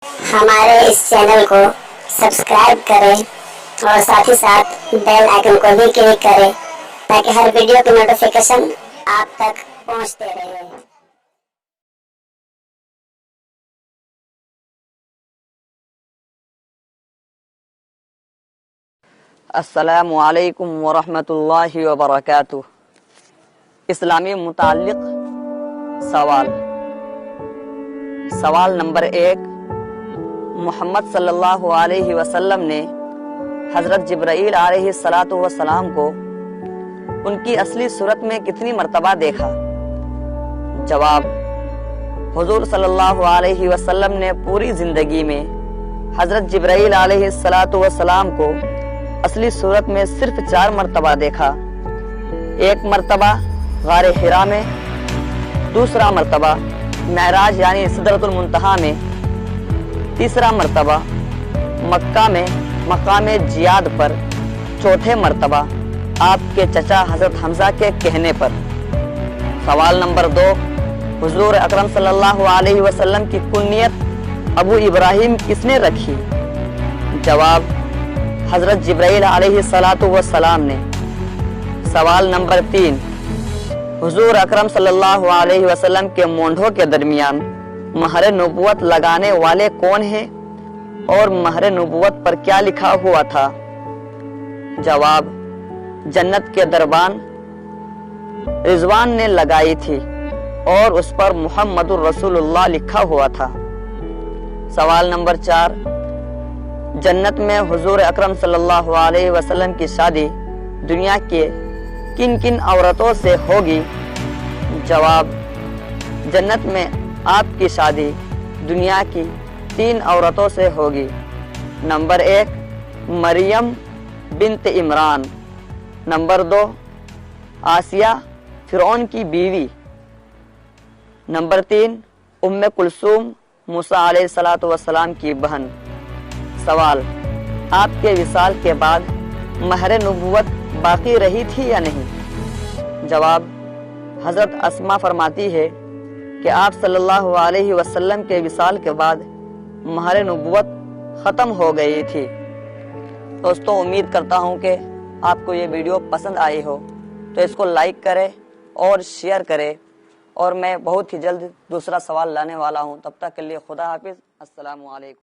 ہمارے اس چینل کو سبسکرائب کریں اور ساتھ ہی ساتھ بیل آئیکن کو بھی کلک کریں تاکہ ہر ویڈیو کی نوٹیفیکیشن آپ تک پہنچتے رہے۔ السلام علیکم ورحمۃ اللہ وبرکاتہ۔ اسلامی متعلق سوال نمبر 1، محمد صلی اللہ علیہ وسلم نے حضرت جبرائیل علیہ السلام کو ان کی اصلی صورت میں کتنی مرتبہ دیکھا؟ جواب: حضور صلی اللہ علیہ وسلم نے پوری زندگی میں حضرت جبرائیل علیہ السلام کو اصلی صورت میں صرف 4 مرتبہ دیکھا۔ ایک مرتبہ غار حرا میں، دوسرا مرتبہ معراج یعنی سدرۃ المنتہا میں، تیسرا مرتبہ مکہ میں مقام جیاد پر، چوتھے مرتبہ آپ کے چچا حضرت حمزہ کے کہنے پر۔ سوال نمبر 2، حضور اکرم صلی اللہ علیہ وسلم کی کنیت ابو ابراہیم کس نے رکھی؟ جواب: حضرت جبرائیل علیہ السلام نے۔ سوال نمبر 3، حضور اکرم صلی اللہ علیہ وسلم کے مونڈھوں کے درمیان مہر نبوت لگانے والے کون ہیں اور مہر نبوت پر کیا لکھا ہوا تھا؟ جواب: جنت کے دربان رضوان نے لگائی تھی اور اس پر محمد الرسول اللہ لکھا ہوا تھا۔ سوال نمبر 4، جنت میں حضور اکرم صلی اللہ علیہ وسلم کی شادی دنیا کے کن کن عورتوں سے ہوگی؟ جواب: جنت میں آپ کی شادی دنیا کی 3 عورتوں سے ہوگی۔ نمبر 1، مریم بنت عمران۔ نمبر 2، آسیہ فرعون کی بیوی۔ نمبر 3، ام کلثوم موسیٰ علیہ السلام کی بہن۔ سوال: آپ کے وصال کے بعد مہر نبوت باقی رہی تھی یا نہیں؟ جواب: حضرت اسما فرماتی ہے کہ آپ صلی اللہ علیہ وسلم کے وصال کے بعد مہر نبوت ختم ہو گئی تھی۔ دوستوں، امید کرتا ہوں کہ آپ کو یہ ویڈیو پسند آئی ہو، تو اس کو لائک کریں اور شیئر کریں، اور میں بہت ہی جلد دوسرا سوال لانے والا ہوں۔ تب تک کے لیے خدا حافظ، السلام علیکم۔